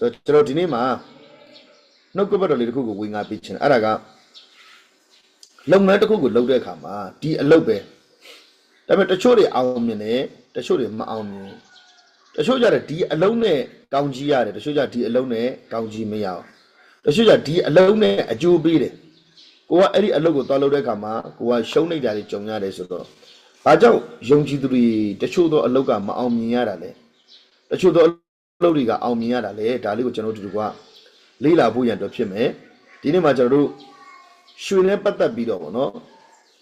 ဆိုတော့ကျွန်တော်ဒီနေ့မှာနှုတ်ကပတ်တော်လေးတစ်ခုကိုဝင်ငါပေးချင်တယ်အဲ့ဒါကလုပ်ငန်းတစ်ခုကိုလုပ်တဲ့အခါမှာဒီအလုပ်ပဲဒါပေမဲ့တချို့တွေအောင်မြင်တယ်တချို့တွေမအောင်မြင်တချို့ကြတယ်ဒီအလုံးနဲ့ကောင်းကြီးရတယ်တချို့ကြဒီအလုံးနဲ့ကောင်းကြီးမရအောင်တချို့ကြဒီအလုံးနဲ့အကျိုးပေးတယ်ကိုကအဲ့ဒီအလုပ်ကိုသွားလုပ်တဲ့အခါမှာကိုကရှုံးနေတာတွေကြုံရတယ်ဆိုတော့ဘာကြောင့်ယုံကြည်သူတွေတချို့သောအလုပ်ကမအောင်မြင်ရတာလဲတချို့သောအလုပ်တွေကအောင်မြင်ရတာလဲဒါလေးကိုကျွန်တော်တို့ကလေ့လာဖို့ရန်အတွက်ဖြစ်မယ်ဒီနေ့မှာကျွန်တော်တို့ရွှေနဲ့ပတ်သက်ပြီးတော့ဗောနော်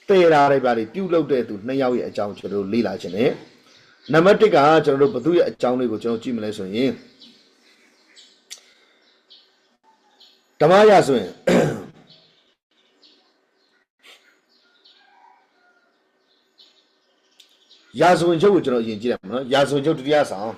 တေရာတွေပါတွေပြုတ်လုပ်တဲ့သူနှစ်ယောက်ရဲ့အကြောင်းကျွန်တော်တို့လေ့လာခြင်းနဲ့နံပါတ်1ကကျွန်တော်တို့ဘသူရဲ့အကြောင်းလေးကိုကျွန်တော်ကြည့်မလဲဆိုရင်ဓမ္မရဆိုရင်ရာဇဝင်ချုပ်ကိုကျွန်တော်အရင်ကြည့်ရမှာနော်ရာဇဝင်ချုပ်ဒုတိယဆောင်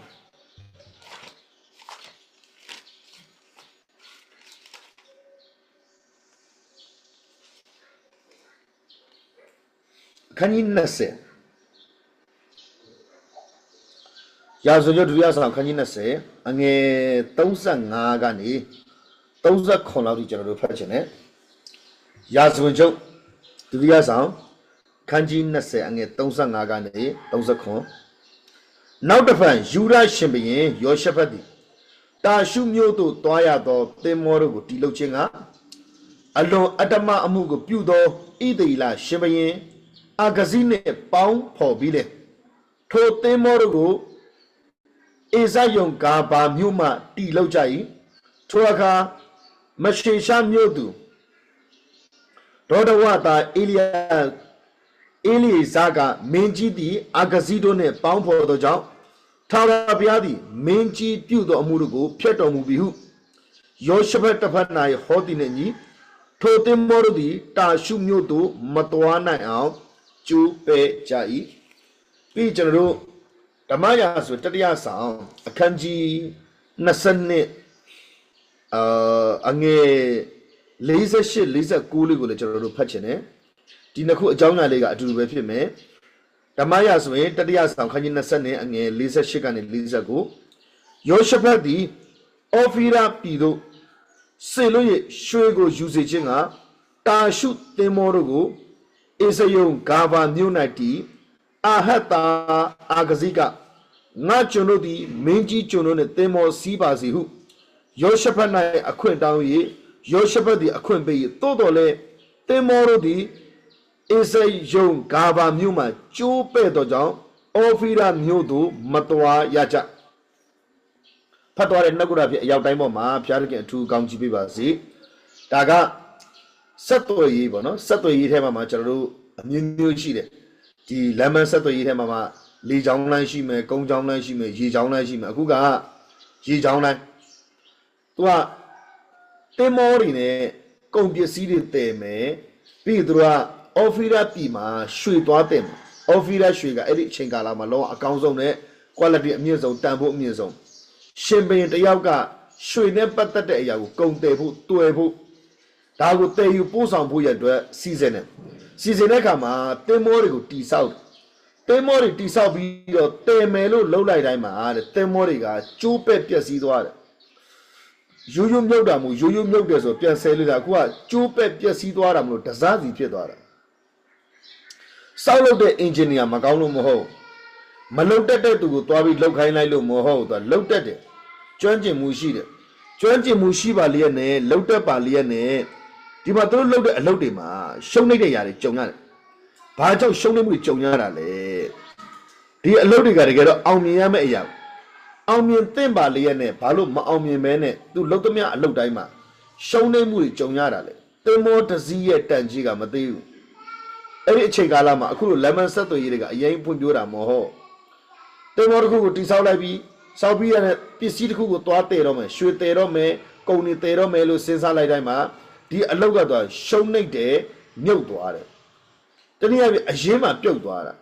ခန်းကြီး20ရာဇဝင်ချုပ်ဒုတိယဆောင်ခန်းကြီး20အငယ်35ကနေ39လောက်ထိကျွန်တော်တို့ဖတ်ချင်တယ်ရာဇဝင်ချုပ်ဒုတိယဆောင်ခန်းကြီး20အငယ်35ကနေ39နောက်တစ်ဖန်ယူရရှင်ဘုရင်ယောရှဖတ်သည်တာရှုမြို့သို့တွားရသောသင်္ဘောတို့ကိုတီလုပ်ခြင်းကအလွန်အတ္တမအမှုကိုပြုသောဣသေလရှင်ဘုရင်အာဂဇိနှင့်ပေါင်းဖော်ပြီးလေထိုသင်္ဘောတို့ကိုအေဇယုံကာဘာမြို့မှတီလုပ်ကြ၏ထိုအခါမရှေရှာမြို့သူဒေါဒဝတာအေလီဇာကမင်းကြီးသည်အာဂဇိတို့နှင့်ပေါင်းဖော်သောကြောင့်ထာဝရဘုရားသည်မင်းကြီးပြုသောအမှုတို့ကိုဖျက်တော်မူပြီဟုယောရှဖတ်တစ်ဖက်၌ဟောသည်နှင့်ညီထိုသင်္ဘောတို့သည်တာရှုမြို့သို့မသွားနိုင်အောင်ကျိုးပဲကြ၏ပြီးကျွန်တော်တို့ဓမ္မရာဆိုတတိယဆောင်အခန်းကြီး20အငယ်48 49လေးကိုလည်းကျွန်တော်တို့ဖတ်ချင်တယ်ဒီနှစ်ခုအကြောင်းအရာလေးကအတူတူပဲဖြစ်မယ်ဓမ္မရာဆိုရင်တတိယဆောင်ခန်းကြီး20နဲ့အငယ်48ကနေ49ယောရှဖတ်သည်အော်ဖီရာပြည်သို့စေလို့ရရွှေကိုယူစေခြင်းကတာရှုသင်္ဘောတို့ကိုအေဇယုံဂါဘာမြို့၌တည်အာဟတ်တာအာဂဇိကငါကျွန်တို့သည်မင်းကြီးကျွန်တို့နှင့်သင်္ဘောစီးပါစေဟုယောရှဖတ်၌အခွင့်တောင်း၍ယောရှဖတ်သည်အခွင့်ပေး၏သို့တော်လည်းသင်္ဘောတို့သည်အေဇယုံဂါဘာမြို့မှကျိုးပဲ့သောကြောင့်အော်ဖီရာမြို့သို့မသွားရကြဖတ်တော်တဲ့နှုတ်ကပဖြစ်အရောက်တိုင်းပေါ်မှာဖျားသခင်အထူးကောင်းချီးပေးပါစေဒါကဆက်သွယ်ရေးပေါ့နော်ဆက်သွယ်ရေးထဲမှာကျွန်တော်တို့အမျိုးမျိုးရှိတယ်ဒီလမ်းမဆက်သွယ်ရေးထဲမှာလေချောင်းလိုင်းရှိမယ်ကုန်းချောင်းလိုင်းရှိမယ်ရေချောင်းလိုင်းရှိမယ်အခုကရေချောင်းလိုင်းသူကတင်မောတွေနဲ့ကုန်ပစ္စည်းတွေတည်မယ်ပြီးသူကအော်ဖီရာပြည်မှာရွှေသွားတယ်အော်ဖီရာရွှေကအဲ့ဒီအချိန်ကာလမှာလောအကောင်းဆုံးနဲ့ quality အမြင့်ဆုံးတန်ဖို့အမြင့်ဆုံးရှင်ဘုရင်တယောက်ကရွှေနဲ့ပတ်သက်တဲ့အရာကိုကုန်တယ်ဖို့တွယ်ဖို့ဒါကိုတည်ယူပို့ဆောင်ဖို့ရတဲ့စီစဉ်တဲ့အခါမှာတင်မောတွေကိုတီဆောက်တင်မောတွေတီဆောက်ပြီးတော့တည်မယ်လို့လှုပ်လိုက်တိုင်းမှာတဲ့တင်မောတွေကကျိုးပဲ့ပျက်စီးသွားတယ်ရိုးရိုးမြုပ်တာမို့ရိုးရိုးမြုပ်တယ်ဆိုပြန်ဆဲလို့တာအခုကကျိုးပဲ့ပျက်စီးသွားတာမလို့တစားစီဖြစ်သွားတာစောက်လုပ်တဲ့အင်ဂျင်နီယာမကောင်းလို့မဟုတ်မလုတ်တက်တဲ့သူကိုသွားပြီးလှုပ်ခိုင်းလိုက်လို့မဟုတ်သူကလှုပ်တက်တယ်ကျွမ်းကျင်မှုရှိတယ်ကျွမ်းကျင်မှုရှိပါလျက်နဲ့လှုပ်တက်ပါလျက်နဲ့ဒီမှာသူတို့လှုပ်တဲ့အလုပ်တွေမှာရှုံးနေတဲ့ຢာတွေကြုံရတယ်ဘာကြောင့်ရှုံးနေမှုတွေကြုံရတာလဲဒီအလုပ်တွေကတကယ်တော့အောင်မြင်ရမယ့်အရာအောင်မြင်သင့်ပါလျက်နဲ့ဘာလို့မအောင်မြင်မဲနဲ့သူလှုပ်သမျှအလုပ်တိုင်းမှာရှုံးနေမှုတွေကြုံရတာလေသင်္ဘောတစ်စီးရဲ့တန်ကြီးကမသေးဘူးအဲ့ဒီအချိန်ကာလမှာအခုလိုလမ်းမဆက်သွယ်ရေးတွေကအရင်ဖွံ့ဖြိုးတာမဟုတ်သင်္ဘောတစ်ခုကိုတိဆောက်လိုက်ပြီးစောက်ပြီးရတဲ့ပစ္စည်းတစ်ခုကိုသွားတည်တော့မယ်ရွှေတည်တော့မယ်ကုန်နေတည်တော့မယ်လို့စဉ်းစားလိုက်တိုင်းမှာဒီအလုပ်ကတော့ရှုံးနေတယ်မြုပ်သွားတယ်တနည်းအားဖြင့်အရင်မှပြုတ်သွားတာ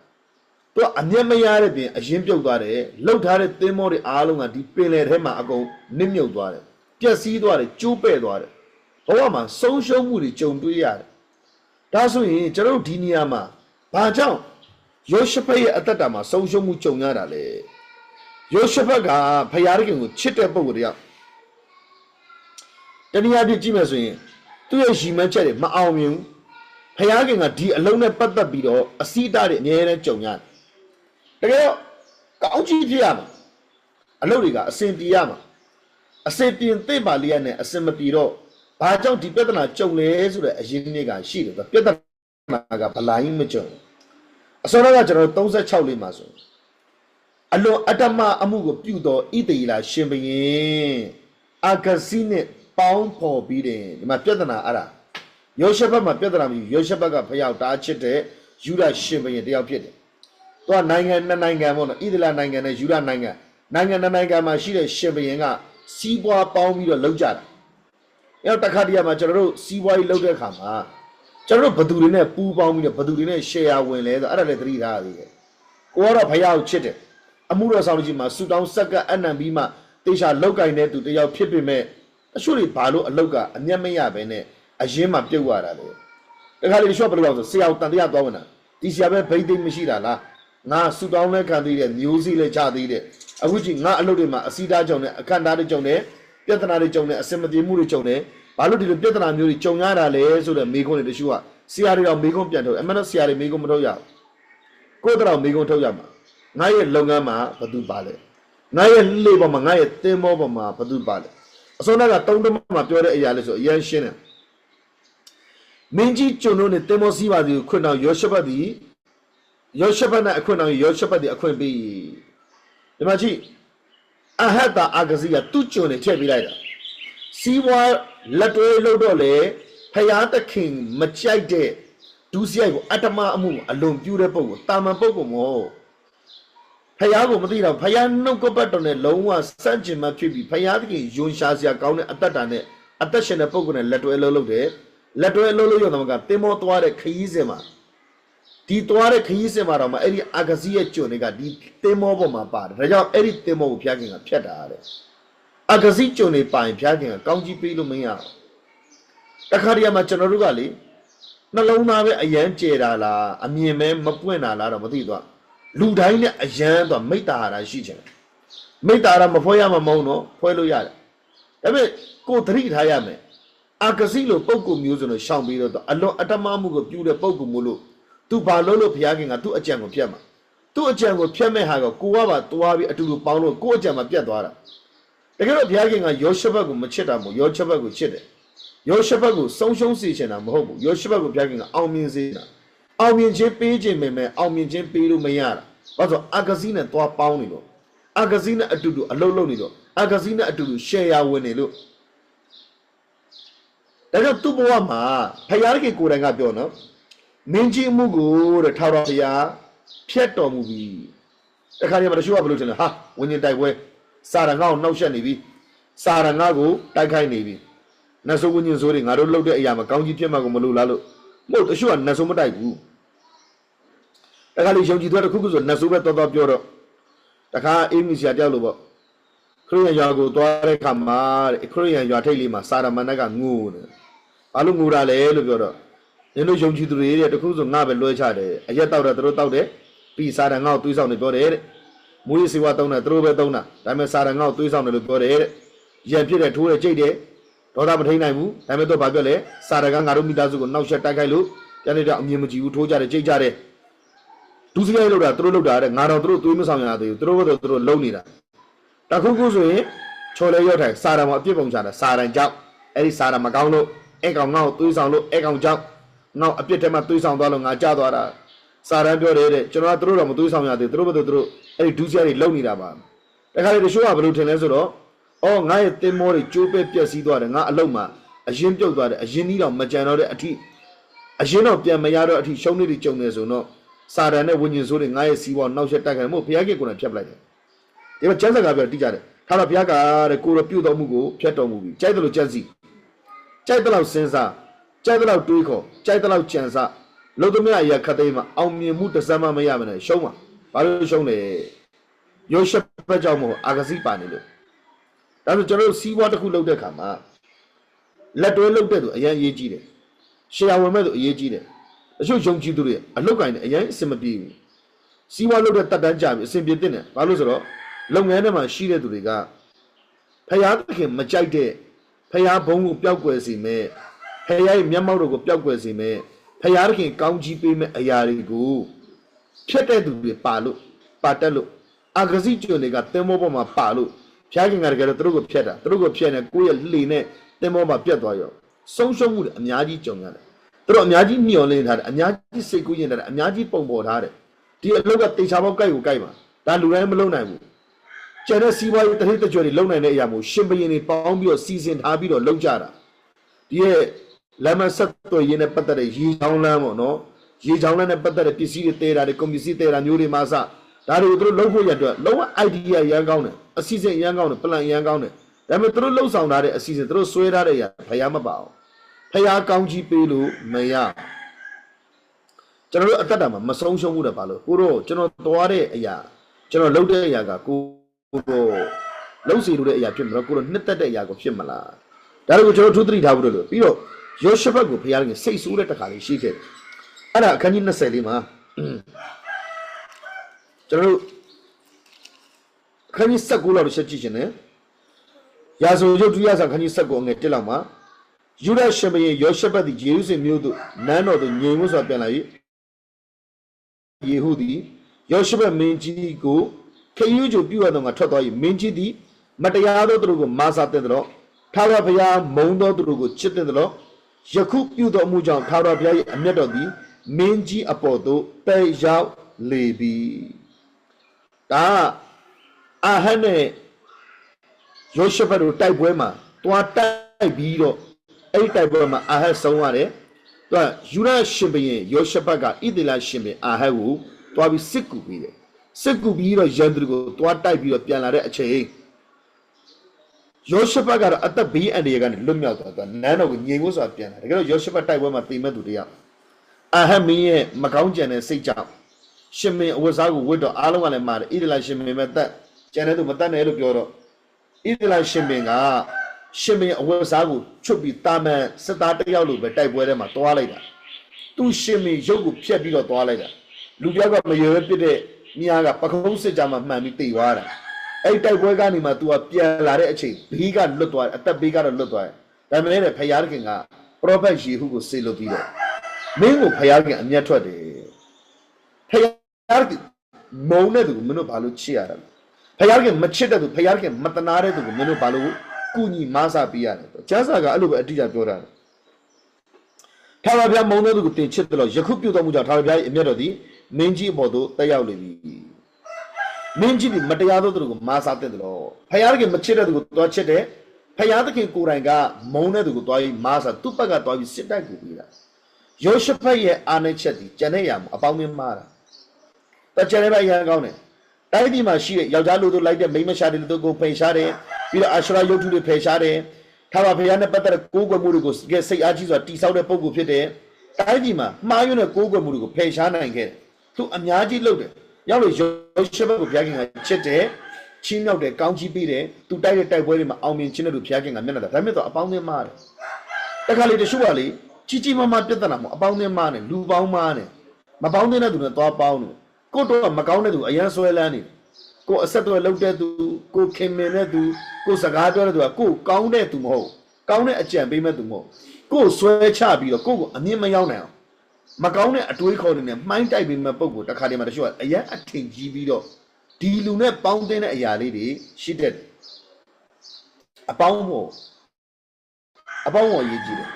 သူကအမျက်မရတဲ့ပြင်အရင်ပြုတ်သွားတယ်လှုပ်ထားတဲ့သင်္ဘောတွေအားလုံးကဒီပင်လယ်ထဲမှာအကုန်နစ်မြုပ်သွားတယ်ပျက်စီးသွားတယ်ကျိုးပဲ့သွားတယ်ဘဝမှာဆုံးရှုံးမှုတွေကြုံတွေ့ရတယ်ဒါဆိုရင်ကျွန်တော်ဒီနေရာမှာဘာကြောင့်ယောရှဖတ်ရဲ့အသက်တာမှာဆုံးရှုံးမှုကြုံရတာလေယောရှဖတ်ကဖယားခင်ကိုချစ်တဲ့ပုဂ္ဂိုလ်တယောက် တနည်းအားဖြင့်ကြည့်မယ်ဆိုရင်သူ့ရဲ့ရှီမန်းချက်တွေမအောင်မြင်ဘူးဖယားခင်ကဒီအလုံးနဲ့ပတ်သက်ပြီးတော့အစီအတတွေအများနဲ့ကြုံရတယ်တကယ်တော့ကောင်းကြီးဖြစ်ရမှာအလုပ်တွေကအစင်ပြေရမှာအစင်ပြင်သိပါလိမ့်နဲ့အစင်မပြေတော့ဘာကြောင့်ဒီပြဿနာကြုံလဲဆိုတဲ့အရင်းအမြစ်ကရှိတယ်ပြဿနာကဘလိုင်းမကြုံအစောကကျွန်တော်36လေးမှာဆိုအလွန်အတ္တမအမှုကိုပြုတော်ဣတေလာရှင်ဘရင်အာဂစီနဲ့ပေါင်းဖော်ပြီးတယ်ဒီမှာပြဿနာအဲ့ဒါယောရှဘတ်မှာပြဿနာမျိုးယောရှဘတ်ကဖျောက်တာချစ်တဲ့ယူဒရှင်ဘရင်တယောက်ဖြစ်တယ်သူကနိုင်ငံနှစ်နိုင်ငံပေါ့နော်ဣသလနိုင်ငံနဲ့ယူဒနိုင်ငံနှစ်နိုင်ငံမှာရှိတဲ့ရှင်ဘရင်ကစီးပွားပေါင်းပြီးတော့လှုပ်ကြတာအဲ့တော့တခါတည်းမှာကျွန်တော်တို့စီးပွားရေးလှုပ်တဲ့အခါမှာကျွန်တော်တို့ဘသူတွေနဲ့ပူးပေါင်းပြီးတော့ဘသူတွေနဲ့ share ဝင်လဲဆိုအဲ့ဒါလည်းသတိထားရသေးတယ်ကိုကတော့ဖျောက်ချစ်တယ်အမှုတော်ဆောင်လူကြီးမှာဆူတောင်းဆက်ကပ်အနံပြီးမှတေချာလောက်ကင်တဲ့သူတယောက်ဖြစ်ပေမဲ့အချို့တွေဘာလို့အလောက်က အမျက်မရပဲနဲ့အရင်မှပြုတ်ရတာလေတခါလေတချို့ဘယ်လိုလဲဆိုဆရာတန်တရားသွားဝင်တာဒီဆရာပဲဘိသိမရှိတာလားငါဆူတောင်းလဲခံသေးတယ်မျိုးစီးလဲချသေးတယ်အခုကြည့်ငါအလုပ်တွေမှာအစီသားကြုံတယ်အခန့်သားတွေကြုံတယ်ပြဿနာတွေကြုံတယ်အစင်မပြေမှုတွေကြုံတယ်ဘာလို့ဒီလိုပြဿနာမျိုးတွေကြုံရတာလဲဆိုတော့မိခွန်းတွေတချို့ကဆရာတွေတော့မိခွန်းပြန်ထုတ်အမှန်တော့ဆရာတွေမိခွန်းမထုတ်ရဘူးကိုယ်တော့မိခွန်းထုတ်ရမှာငါရဲ့လုပ်ငန်းမှာဘသူပါလဲငါရဲ့လေပေါ်မှာငါရဲ့သင်္ဘောပေါ်မှာဘသူပါလဲအစောကတုံးတမမှာပြောတဲ့အရာလေးဆိုအရင်ရှင်းတယ်မင်းကြီးကျွန်တော်နဲ့သင်္ဘောစီးပါသည်ခွင့်တော်ယောရှဘတ်သည်ယောရှဘတ်နဲ့အခွင့်တော်ယောရှဘတ်သည်အခွင့်ပေးဒီမှာကြည့်အဟတ်တာအာဂစီကသူ့ကျွန်နဲ့ထည့်ပေးလိုက်တာစီးပွားလက်တွဲလို့တော့လေဖယားသခင်မကြိုက်တဲ့ဒုစရိုက်ကိုအတ္တမအမှုအလွန်ပြူတဲ့ပုံကိုတာမန်ပုံကိုမဟုတ်ဖယားကိုမသိတော့ဖယားနှုတ်ကပတ်တော်နဲ့လုံးဝစန့်ကျင်မှဖြစ်ပြီးဖယားသခင်ယွန်ရှာစရာကောင်းတဲ့အတ္တတာနဲ့အသက်ရှင်တဲ့ပုံကိုနဲ့လက်တွဲလုပ်တယ်လက်တွဲလို့ရတော့ကတင်မောသွားတဲ့ခရီးစဉ်မှာဒီသွားတဲ့ခရီးစဉ်မှာတော့အဲ့ဒီအာဂစီရဲ့ကျွန်တွေကဒီတင်မောပေါ်မှာပါတယ်ဒါကြောင့်အဲ့ဒီတင်မောကိုဖျားခင်ကဖြတ်တာတဲ့အာဂစီကျွန်တွေပိုင်ဖျားခင်ကကောင်းကြီးပေးလို့မရဘူးတခါတည်းမှာကျွန်တော်တို့ကလေနှလုံးသားပဲအယမ်းကျဲတာလားအမြင်ပဲမပွင့်တာလားတော့မသိတော့လူတိုင်းနဲ့အယမ်းတော့မိတ္တာဟာရှိချင်တယ်မိတ္တာဟာမဖွဲရမှာမဟုတ်တော့ဖွဲလို့ရတယ်ဒါပေမဲ့ကိုသတိထားရမယ်အာဂစီလိုပုံကူမျိုးဆိုလို့ရှောင်ပြီးတော့အလွန်အတ္တမမှုကိုပြုတဲ့ပုံကူမို့လို့သူဘာလို့ဘုရားခင်ကသူ့အကြံကိုဖြတ်မှာသူ့အကြံကိုဖြတ်မဲ့ဟာကကိုကပါသွားပြီးအတူတူပေါင်းလို့ကို့အကြံမှာပြတ်သွားတာတကယ်တော့ဘုရားခင်ကယောရှဘတ်ကိုမချစ်တာမို့ယောရှဘတ်ကိုချစ်တယ်ယောရှဘတ်ကိုဆုံးရှုံးစေချင်တာမဟုတ်ဘူးယောရှဘတ်ကိုဘုရားခင်ကအောင်မြင်စေတာအောင်မြင်ခြင်းပေးခြင်းပဲမဲ့အောင်မြင်ခြင်းပေးလို့မရတာဘာလို့အာဂစီနဲ့သွားပေါင်းနေလို့အာဂစီနဲ့အတူတူအလုပ်လုပ်နေတော့အာဂစီနဲ့အတူတူ share ဝင်နေလို့ဒါကြောင့်သူ့ဘဝမှာဖယားကြီးကိုယ်တိုင်ကပြောနော်မင်းကြီးမှုကိုတဲ့ထာဝရဘုရားဖျက်တော်မူပြီတခါတည်းမှာတချို့ကဘယ်လိုထင်လဲဟာဝိညာဉ်တိုက်ပွဲစာရငါ့ကိုနှောက်ယှက်နေပြီစာရငါ့ကိုတိုက်ခိုက်နေပြီနတ်ဆိုးဝိညာဉ်ဆိုးတွေငါတို့လှုပ်တဲ့အရာမှာကောင်းကြီးဖြစ်မှာကိုမလို့လားလို့မဟုတ်တချို့ကနတ်ဆိုးမတိုက်ဘူးတခါလေယုံကြည်သွားတစ်ခုခုဆိုနတ်ဆိုးပဲတော်ပြောတော့တခါအေးမီဆရာတယောက်လို့ပေါ့ခရစ်ယာန်ရွာကိုသွားတဲ့ခါမှာခရစ်ယာန်ရွာထိပ်လေးမှာစာရမဏေကငိုတယ်ဘာလို့ငိုတာလဲလို့ပြောတော့နင်တို့ယုံကြည်သူတွေတဲ့တခုဆိုငါပဲလွှဲချတယ်အရက်တောက်တယ်သူတို့တောက်တယ်ပြီးစာရငါ့ကိုသွေးဆောင်နေပြောတယ်တဲ့မူရေးစေဝါတုံးတယ်သူတို့ပဲတုံးတာဒါပေမဲ့စာရငါ့ကိုသွေးဆောင်တယ်လို့ပြောတယ်တဲ့ရံပြစ်တယ်ထိုးတယ်ကြိတ်တယ်ဒေါသမထိန်နိုင်ဘူးဒါပေမဲ့တော့ဘာပြောလဲစာရကငါတို့မိသားစုကိုနှောက်ယှက်တိုက်ခိုက်လို့ပြန်နေတော့အမြင်မကြည့်ဘူးထိုးကြတယ်ကြိတ်ကြတယ်ဒုစရိုက်လောက်တာသူတို့လောက်တာတဲ့ငါတော့သူတို့သွေးမဆောင်ရသေးဘူးသူတို့ကတော့သူတို့လုံနေတာတခုခုဆိုရင်ချော်လဲရောက်ထိုင်စာရမအပြစ်ပုံချတာစာရန်ကြောင့်အဲ့ဒီစာရမကောင်းလို့အဲ့ကောင်ငါ့ကိုသွေးဆောင်လို့အဲ့ကောင်ကြောင့်ငါ့အပြစ်ထဲမှာသွေးဆောင်သွားလို့ငါကြာသွားတာစာရန်ပြောတယ်တဲ့ကျွန်တော်ကသူတို့တော့မသွေးဆောင်ရသေးဘူးသူတို့ဘယ်သူတို့အဲ့ဒီဒုစရိုက်တွေလုံနေတာပါတခါလေတချို့ကဘယ်လိုထင်လဲဆိုတော့အော်ငါရဲ့တင်မောတွေကျိုးပဲပြက်စီးသွားတယ်ငါအလုံးမှာအရင်ပြုတ်သွားတယ်အရင်နီးတော့မကြံတော့တဲ့အထိအရင်တော့ပြန်မရတော့အထိရှုံးနေတွေကြုံနေဆိုတော့စာရန်နဲ့ဝิญဉ်ဆိုးတွေငါရဲ့စီးပွားနှောက်ယှက်တိုက်ခိုင်မို့ဘုရားကြီးကိုယ်တိုင်ဖျက်ပလိုက်တယ်ဒီမှာကျမ်းစာကပြောတိကြတယ်ထာဝရဘုရားကတဲ့ကိုယ်တော်ပြုတော်မူကိုဖျက်တော်မူပြီကြိုက်တယ်လို့ကြံစီကြိုက်တယ်လို့စဉ်းစားကြိုက်တယ်လို့တွေးခေါ်ကြိုက်တယ်လို့ကြံစားလို့သမီးအရာခတ်သိမ်းမှာအောင်မြင်မှုတစ်စမ်းမှမရမနဲ့ရှုံးမှာဘာလို့ရှုံးလဲယောရှဘတ်ကြောင့်မို့အာဂစီပါနေလို့ဒါဆိုကျွန်တော်တို့စီးပွားတစ်ခုလုပ်တဲ့ခါမှာလက်တွဲလုပ်တဲ့သူအရင်အရေးကြီးတယ်ရှယ်ယာဝင်မဲ့သူအရေးကြီးတယ်အချို့ယုံကြည်သူတွေအလုတ်ကိုင်းတယ်အရင်အဆင်မပြေဘူးစီးပွားလုပ်တဲ့တက်တန်းကြပြီအဆင်ပြေတဲ့ဘာလို့ဆိုတော့လုပ်ငန်းထဲမှာရှိတဲ့သူတွေကဖယားသခင်မကြိုက်တဲ့ ဖယားဘုံကိုပျောက်ကွယ်စေမယ်ဖယားရဲ့မျက်မှောက်တော်ကိုပျောက်ကွယ်စေမယ်ဖယားသခင်ကောင်းကြီးပေးမဲ့အရာတွေကိုဖြတ်တဲ့သူတွေပါလို့ပါတက်လို့အာဂစီကျွန်းတွေကသင်္ဘောပေါ်မှာပါလို့ဖယားခင်ကတကယ်တော့သူတို့ကိုဖြတ်တာသူတို့ကိုဖြတ်နေကိုယ့်ရဲ့လှေနဲ့သင်္ဘောမှာပြတ်သွားရောဆုံးရှုံးမှုတွေအများကြီးကြုံရတယ်သူတို့အများကြီးမျှော်လင့်ထားတယ်အများကြီးစိတ်ကူးရင်ထားတယ်အများကြီးပုံပေါ်ထားတယ်ဒီအလုပ်ကတေချာပေါက်ကြိုက်ကိုကြိုက်ပါဒါလူတိုင်းမလုပ်နိုင်ဘူးကျန်တဲ့စီးပွားရေးတစ်ထိပ်တစ်ကြွတွေလုံနိုင်တဲ့အရာမျိုးရှင်ဘရင်တွေပေါင်းပြီးတော့စီစဉ်ထားပြီးတော့လုပ်ကြတာဒီရဲ့လမ်းမဆက်သွယ်ရေးနဲ့ပတ်သက်တဲ့ရေချောင်းလမ်းပေါ့နော်ရေချောင်းလမ်းနဲ့ပတ်သက်တဲ့ပစ္စည်းတွေတည်တာတွေကွန်ပစ္စည်းတည်တာမျိုးတွေမှာစဒါတွေကိုသူတို့လုပ်ဖို့ရအတွက်လုံးဝ idea ရမ်းကောင်းတယ်အစီအစဉ်ရမ်းကောင်းတယ် plan ရမ်းကောင်းတယ်ဒါပေမဲ့သူတို့လှုပ်ဆောင်ထားတဲ့အစီအစဉ်သူတို့ဆွဲထားတဲ့အရာဖျားမပါအောင်ဖျားကောင်းကြီးပေးလို့မရကျွန်တော်တို့အသက်တာမှာမဆုံးရှုံးမှုတယ်ပါလို့ကိုတော့ကျွန်တော်သွားတဲ့အရာကျွန်တော်လုပ်တဲ့အရာကကိုလှုပ်စီလို့တဲ့အရာဖြစ်မလားကိုတော့နှစ်သက်တဲ့အရာကိုဖြစ်မလားဒါတွေကိုကျွန်တော်ထူးသတိထားဖို့လို့ပြီးတော့ယောရှဖတ်ကိုဖျားကစိတ်ဆိုးတဲ့တခါလေးရှိခဲ့တယ်အဲ့ဒါအခန်းကြီး20လေးမှာကျွန်တော်တို့အခန်းကြီး19လောက်ရှင်းကြည့်ရှင်တယ်ရာဇဝင်ရုပ်တုရဆောင်အခန်းကြီး19ငယ်1လောက်မှာယူဒရှင်ဘရင်ယောရှဖတ်သည်ယေရုရှလင်မြို့သို့နန်းတော်သို့ငြိမ်ဝတ်စွာပြန်လာ၍ယေဟုသည်ယောရှဖတ်မင်းကြီးကိုခရီးကျိုပြုရသောငါထွက်သွား၏မင်းကြီးသည်မတရားသောသူတို့ကိုမာစာတဲ့တော်ထာဝရဘုရားမုန်းသောသူတို့ကိုချစ်တဲ့တော်ယခုပြုသောအမှုကြောင့်ထာဝရဘုရား၏အမျက်တော်သည်မင်းကြီးအပေါ်သို့တက်ရောက်လေပြီဒါအာဟန်နဲ့ယောရှဖတ်တို့တိုက်ပွဲမှာတွားတိုက်ပြီးတော့အဲ့ဒီတိုက်ပွဲမှာအာဟတ်ဆုံးရတယ်သူကယူရရှင်ဘရင်ယောရှဖတ်ကဣသေလရှင်ဘရင်အာဟတ်ကိုတွားပြီးစစ်ကူပြီးတယ်စစ်ကူပြီးတော့ရန်သူကိုတွားတိုက်ပြီးတော့ပြန်လာတဲ့အချိန်ယောရှဖတ်ကတော့အသက်ဘေးအန္တရာယ်ကနေလွတ်မြောက်သွားနန်းတော်ကိုငြိမ်ဖို့ဆိုတာပြန်လာတကယ်တော့ယောရှဖတ်တိုက်ပွဲမှာတိမ်မဲ့သူတယောက်အာဟတ်မင်းရဲ့မကောင်းကြံတဲ့စိတ်ကြောင့်ရှင်မင်းအဝတ်စားကိုဝတ်တော့အားလုံးကလည်းမာတယ်ဣသေလရှင်မင်းပဲတက်ကျန်တဲ့သူမတက်နဲ့လို့ပြောတော့ဣသေလရှင်မင်းကရှင်မင်းအဝတ်စားကိုချွတ်ပြီးတာမန်စစ်သားတယောက်လိုပဲတိုက်ပွဲထဲမှာတွားလိုက်တာသူရှင်မင်းရုပ်ကိုဖျက်ပြီးတော့တွားလိုက်တာလူပြောက်ကမရွယ်ပြစ်တဲ့မြားကပခုံးစစ်ကြမှာမှန်ပြီးတိတ်သွားတာအဲ့တိုက်ပွဲကနေမှ तू ကပြန်လာတဲ့အချိန်ဘေးကလွတ်သွားတယ်အသက်ဘေးကတော့လွတ်သွားတယ်ဒါပေမဲ့လည်းဖယားခင်ကပရောဖက်ယေဟုကိုစေလွတ်ပြီးတော့မင်းကိုဖယားခင်အမျက်ထွက်တယ်ဖယားခင်မုန်းတဲ့သူကိုမင်းတို့ဘာလို့ချစ်ရတာလဲဖယားခင်မချစ်တဲ့သူဖယားခင်မတနာတဲ့သူကိုမင်းတို့ဘာလို့ကုညီမဆပေးရတယ်ကျမ်းစာကအဲ့လိုပဲအတိအကျပြောတာထာဝရဘုရားမုန်းတဲ့သူကိုတင်ချစ်တယ်လို့ယခုပြုတော်မူကြောင့်ထာဝရဘုရား၏အမျက်တော်သည်မင်းကြီးအပေါ်သို့တက်ရောက်လေပြီမင်းကြီးဒီမတရားသောသူကိုမာစာတဲ့လို့ဖယားခင်မချစ်တဲ့သူကိုတွားချစ်တယ်ဖယားသခင်ကိုယ်တိုင်ကမုန်းတဲ့သူကိုတွားပြီးမာစာသူ့ဘက်ကတွားပြီးစစ်တိုက်ကိုပြီးတာယောရှဖတ်ရဲ့အာဏာချက်ဒီကျန်တဲ့ရာမှာအပေါင်းမင်းမာတာတကျန်တဲ့ဘက်အရန်ကောင်းတယ်တိုင်းပြည်မှာရှိတဲ့ယောက်ျားလူတို့လိုက်တဲ့မိန်းမရှာတဲ့လူတို့ကိုဖယ်ရှားတယ်ပြီးတော့အာရှရာယုတ်ထုတွေဖယ်ရှားတယ်ထာဝရဘုရားနဲ့ပတ်သက်တဲ့ကိုးကွယ်မှုတွေကိုစိတ်အားကြီးစွာတိဆောက်တဲ့ပုံကိုဖြစ်တယ်တိုင်းပြည်မှာမှားယွင်းတဲ့ကိုးကွယ်မှုတွေကိုဖယ်ရှားနိုင်ခဲ့တယ်သူအများကြီးလုပ်တယ်ရောက်လို့ယောရှဖတ်ကိုဘုရားခင်ကချစ်တယ်ချင်းမြောက်တယ်ကောင်းကြီးပေးတယ်သူတိုက်တဲ့တိုက်ပွဲတွေမှာအောင်မြင်ခြင်းတဲ့သူဘုရားခင်ကမျက်နှာသာဒါပေမဲ့တော့အပေါင်းအသင်းမားတယ်တခါလေတချို့ကလေကြီးကြီးမားမားပြဿနာမဟုတ်အပေါင်းအသင်းမားတယ်လူပေါင်းမားတယ်မပေါင်းတဲ့သူနဲ့သွားပေါင်းတယ်ကိုတော့မကောင်းတဲ့သူအရန်ဆွဲလန်းနေကိုအဆက်တွေလှုပ်တဲ့သူကိုခင်မင်တဲ့သူကိုစကားပြောတဲ့သူကကိုကောင်းတဲ့သူမဟုတ်ကောင်းတဲ့အကြံပေးမဲ့သူမဟုတ်ကိုဆွဲချပြီးတော့ကိုကိုအမြင့်မရောက်နိုင်အောင်မကောင်းတဲ့အတွေးခေါ်တွေနဲ့မှိုင်းတိုက်ပြီးမဲ့ပုံကိုတခါတည်းမှာတချို့ကအရန်အထင်ကြီးပြီးတော့ဒီလူနဲ့ပေါင်းတဲ့အရာလေးတွေရှိတတ်တယ်အပေါင်းဖို့အရေးကြီးတယ်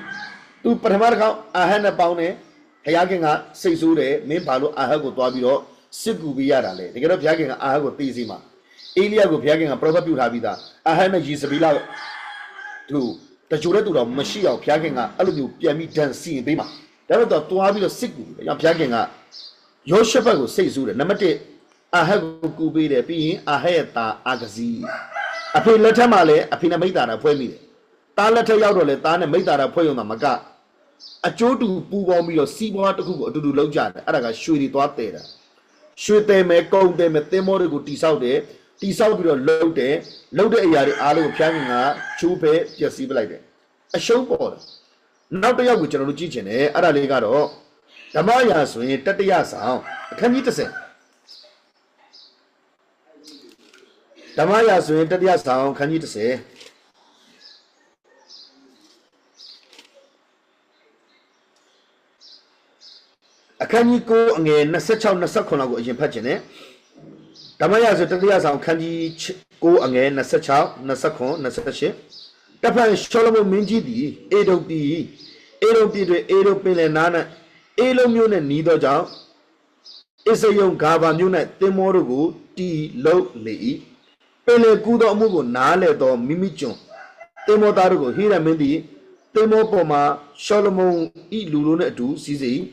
သူပထမတစ်ခါအာဟတ်နဲ့ပေါင်းတယ်ဘုရားခင်ကစိတ်ဆိုးတယ်မင်းဘာလို့အာဟတ်ကိုတွားပြီးတော့စစ်ကူပေးရတာလဲတကယ်တော့ဘုရားခင်ကအာဟတ်ကိုတေးစီမှာအေလိယကိုဘုရားခင်ကပရောဖက်ပြုထားပြီးသားအာဟတ်နဲ့ယေဇဗေလသူတကြိုတဲ့သူတော်မရှိအောင်ဘုရားခင်ကအဲ့လိုမျိုးပြန်ပြီးဒဏ်စီရင်ပေးမှာဒါပေမဲ့တော့တွားပြီးတော့စစ်ကူဘုရားခင်ကယောရှဖတ်ကိုစိတ်ဆိုးတယ်နံပါတ်1အာဟတ်ကိုကူပေးတယ်ပြီးရင်အာဟတ်ရဲ့သားအာဂဇီအဖေလက်ထက်မှာလည်းအဖေနဲ့မိသားတာဖွဲ့မိတယ်သားလက်ထက်ရောက်တော့လေသားနဲ့မိသားတာဖွဲ့ရုံသာမကအကျိုးတူပူပေါင်းပြီးတော့စီးပွားတစ်ခုကိုအတူတူလုပ်ကြတယ်အဲ့ဒါကရွှေတွေသွားတဲတာရွှေတဲမယ်ကုန်းတဲမယ်သင်္ဘောတွေကိုတိဆောက်တယ်တိဆောက်ပြီးတော့လှုပ်တဲ့အရာတွေအားလုံးကိုဖျားခင်ကချိုးဖဲပျက်စီးပလိုက်တယ်အရှုံးပေါ်တယ်နောက်တစ်ယောက်ကိုကျွန်တော်တို့ကြည့်ချင်တယ်အဲ့ဒါလေးကတော့ဓမ္မရာဆိုရင်တတိယဆောင်အခန်းကြီး30ဓမ္မရာဆိုရင်တတိယဆောင်အခန်းကြီး30 အခန်းကြီး9အငယ်26 29လောက်ကိုအရင်ဖတ်ခြင်းနဲ့ဓမ္မရာဇဝင်တတိယဆောင်အခန်းကြီး9အငယ်26 29 28တဖန်ရှောလမုန်မင်းကြီးသည်အေဒုံပြည်တွင်အေဒုံပင်လယ်နား၌အေလုံမြို့နှင့်နီးသောကြောင့်အစ္စယုံဂါဘာမြို့၌သင်္ဘောတို့ကိုတီလုံးလေ၏ပင်လယ်ကူးသောအမှုကိုနားလေသောမိမိကျွန်သင်္ဘောသားတို့ကိုဟိရမင်းသည်သင်္ဘောပေါ်မှာရှောလမုန်ဤလူတို့နှင့်အတူစီးစေ၏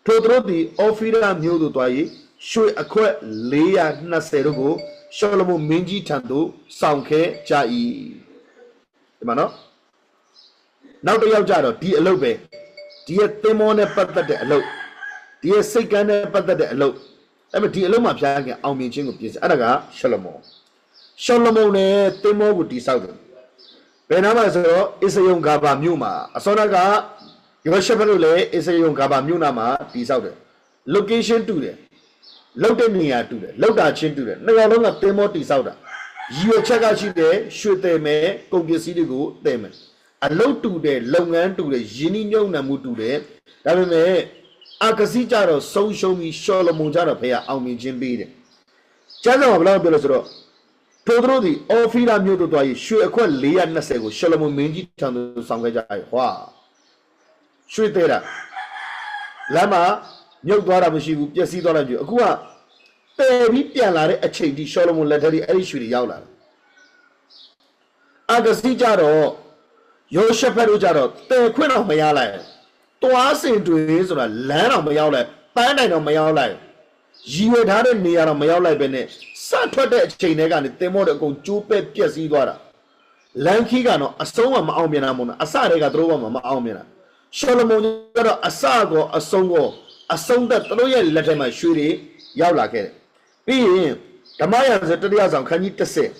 ထိုသူတို့သည်အော်ဖီရာမြို့သို့သွား၍ရွှေအခွက်420တို့ကိုရှောလမုန်မင်းကြီးထံသို့ဆောင်ခဲ့ကြ၏ဒီမှာနော်နောက်တစ်ယောက်ကြတော့ဒီအလုပ်ပဲဒီရဲ့သင်္ဘောနဲ့ပတ်သက်တဲ့အလုပ်ဒီရဲ့စိတ်ကမ်းနဲ့ပတ်သက်တဲ့အလုပ်အဲ့မဲ့ဒီအလုပ်မှာဖျားခင်အောင်မြင်ခြင်းကိုပြင်ဆင်အဲ့ဒါကရှောလမုန်နဲ့သင်္ဘောကိုတိဆောက်တယ်ဘယ်နားမှာဆိုတော့အစ္စယုံဂါဘာမြို့မှာအစောကယောရှဖတ်တို့လည်းအစ္စယုံဂါဘာမြို့နာမှာတိဆောက်တယ် location တူတယ်လောက်တဲ့နေရာတူတယ်လောက်တာချင်းတူတယ်နှစ်ယောက်လုံးကသင်္ဘောတိဆောက်တာရည်ရွယ်ချက်ကရှိတယ်ရွှေတယ်မယ်ကုန်ပစ္စည်းတွေကိုတည်မယ်အလုပ်တူတယ်လုပ်ငန်းတူတယ်ယင်းနှိမ့်ညွန့်နှံမှုတူတယ်ဒါပေမဲ့အာကစီကြတော့ဆုံးရှုံးပြီးရှောလမုန်ကြတော့ဖေကအောင်မြင်ခြင်းပေးတယ်ကျမ်းစာမှာဘယ်လိုပြောလဲဆိုတော့ထိုသူတို့သည်အော်ဖီရာမြို့သို့သွား၍ရွှေအခွက်420ကိုရှောလမုန်မင်းကြီးထံသို့ဆောင်ခဲ့ကြ၏ဟွာရွှေသေးတာလမ်းမှာမြုပ်သွားတာမရှိဘူးပျက်စီးသွားတာမရှိဘူးအခုကပယ်ပြီးပြန်လာတဲ့အချိန်ဒီရှောလမုန်လက်ထက်ကြီးအဲ့ဒီရွှေတွေရောက်လာတယ်အာကစီကြတော့ယောရှဖတ်တို့ကြတော့တဲခွင့်တော့မရလိုက်တွားစင်တွေဆိုတာလမ်းတော့မရောက်လိုက်ပန်းတိုင်တော့မရောက်လိုက်ရည်ရွယ်ထားတဲ့နေရာတော့မရောက်လိုက်ပဲနဲ့စထွက်တဲ့အချိန်တွေကနေတင်မောတဲ့အကုန်ကျိုးပဲပြက်စီးသွားတာလမ်းခီးကတော့အဆုံးမအောင်မြင်တာမဟုတ်ဘူးအစတွေကသူတို့ကမအောင်မြင်တာရှောလမုန်ကတော့အစကောအဆုံးသက်သူတို့ရဲ့လက်ထက်မှာရွှေတွေရောက်လာခဲ့တယ်ပြီးရင်ဓမ္မရာဇဝင်တတိယဆောင်ခန်းကြီး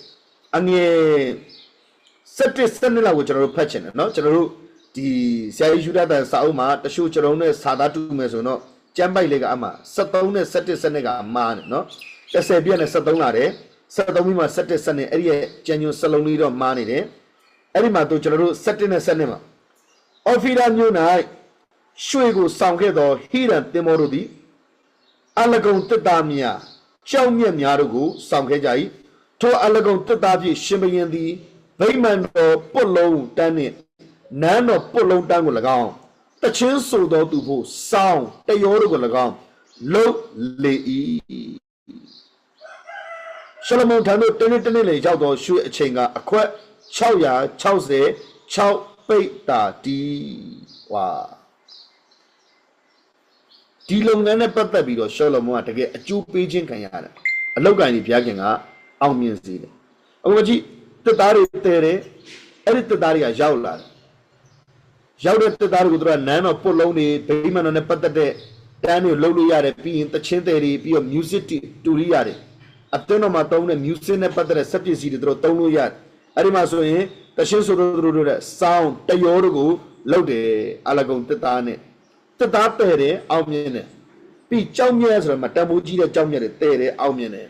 30အငယ်17လောက်ကိုကျွန်တော်တို့ဖတ်ချင်တယ်เนาะကျွန်တော်တို့ဒီဆရာကြီးယူဒတ်စာအုပ်မှာတချို့ကျွန်တော်နဲ့စာသားတူမယ်ဆိုတော့ကျမ်းပိုက်လေးကအမှ73နဲ့17စနစ်ကအမှားတယ်เนาะ30ပြည့်နဲ့73လာတယ်73ပြီးမှ17စနစ်အဲ့ဒီရဲ့ကျန်ညွန်စလုံးလေးတော့မှားနေတယ်အဲ့ဒီမှာတို့ကျွန်တော်တို့17နဲ့7မှာအော်ဖီရာမြို့၌ရွှေကိုဆောင်ခဲ့သောဟိရန်သင်္ဘောတို့သည်အလကုံတစ်သားများကြောက်မြက်များတို့ကိုဆောင်ခဲ့ကြ၏ထိုအလကုံတစ်သားဖြင့်ရှင်ဘရင်သည်ဗိမာန်တော်ပုတ်လုံးတန်းနှင့်နန်းတော်ပုတ်လုံးတန်းကို၎င်းတချင်းဆိုသောသူဖို့စောင်းတယောတို့ကို၎င်းလှုပ်လေ၏ရှလမုန်ထံသို့တနေ့လေရောက်သောရွှေအချိန်ကအခွက်666ပိတ်တာတီဝါဒီလုပ်ငန်းနဲ့ပတ်သက်ပြီးတော့ရှောလမုန်ကတကယ်အကျိုးပေးခြင်းခံရတယ်အလောက်ကန်ကြီးဘုရားခင်ကအောင်မြင်စေတယ်အခုကြည့်တက်သားတွေတဲတယ်အဲ့ဒီတက်သားတွေကရောက်လာတယ်ရောက်တဲ့တက်သားတွေကိုသူကနန်းတော်ပုတ်လုံးတွေဗိမာန်တော်နဲ့ပတ်သက်တဲ့တန်းတွေလှုပ်လို့ရတယ်ပြီးရင်တချင်းတဲတွေပြီးတော့ music တူရီရတယ်အသွင်းတော်မှာတုံးတဲ့ music နဲ့ပတ်သက်တဲ့စက်ပစ္စည်းတွေသူတို့တုံးလို့ရတယ်အဲ့ဒီမှာဆိုရင်တချင်းဆိုသူတို့တဲ့ sound တယောတို့ကိုလှုပ်တယ်အလကုံတက်သားနဲ့တက်သားတဲတယ်အောင်မြင်တယ်ပြီးကြောက်မြဲဆိုတော့မတန်ဖိုးကြီးတဲ့ကြောက်မြဲတယ်တဲတယ်အောင်မြင်တယ်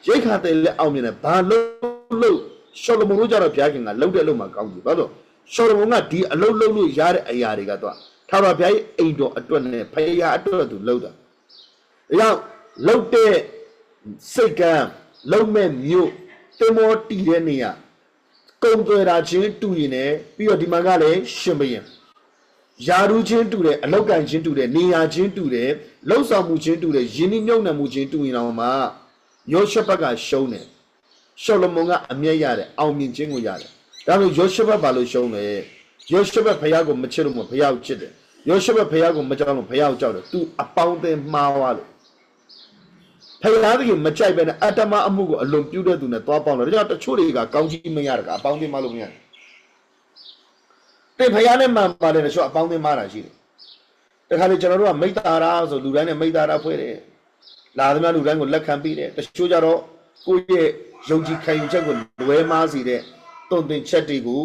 ရိတ်ခါတဲလည်းအောင်မြင်တယ်ဘာလို့ရှောလမုန်တို့ကြတော့ဘုရားခင်ကလှုပ်တဲ့လှုပ်မှာကောင်းပြီဘာလို့ရှောလမုန်ကဒီအလုပ်လုပ်လို့ရတဲ့အရာတွေကတော့ထာဝရဘုရားရဲ့အိမ်တော်အတွက်နဲ့ဖယားအတွက်သူလှုပ်တာဒါကြောင့်လှုပ်တဲ့စိတ်ကံလှုပ်မဲ့မြို့တင်မောတီတဲ့နေရာကုံသွယ်တာချင်းတူရင်လည်းပြီးတော့ဒီမှာကလည်းရှင်ဘရင်ယာရူချင်းတူတယ်အလောက်ကန်ချင်းတူတယ်နေရာချင်းတူတယ်လှုပ်ဆောင်မှုချင်းတူတယ်ယင်းနှိမ့်ညွန့်နှံမှုချင်းတူရင်တော့မှယောရှဖတ်ကရှုံးတယ်ရှောလမုန်ကအမျက်ရတယ်အောင်မြင်ခြင်းကိုရတယ်ဒါပေမဲ့ယောရှဖတ်ဘာလို့ရှုံးလဲယောရှဖတ်ဖယားကိုမချစ်လို့မဖယားကိုချစ်တယ်ယောရှဖတ်ဖယားကိုမကြောက်လို့ဖယားကိုကြောက်တယ်သူအပေါင်းအသင်းမှားသွားလို့ဖယားတကယ်မကြိုက်ပဲနဲ့အတ္တမအမှုကိုအလွန်ပြုတဲ့သူနဲ့သွားပေါင်းတယ်ဒါကြောင့်တချို့တွေကကောင်းကြီးမရတာကအပေါင်းအသင်းမှားလို့မရတယ်တဲ့ဖယားနဲ့မှန်ပါတယ်တချို့အပေါင်းအသင်းမှားတာရှိတယ်တခါလေကျွန်တော်တို့ကမိတ္တာရာဆိုလူတိုင်းနဲ့မိတ္တာရာဖွဲ့တယ်လာသမျှလူတိုင်းကိုလက်ခံပြီးတယ်တချို့ကြတော့ကိုယ့်ရဲ့ယုံကြည်ခံယူချက်ကိုလွဲမားစေတဲ့တုံ့တင်ချက်တွေကို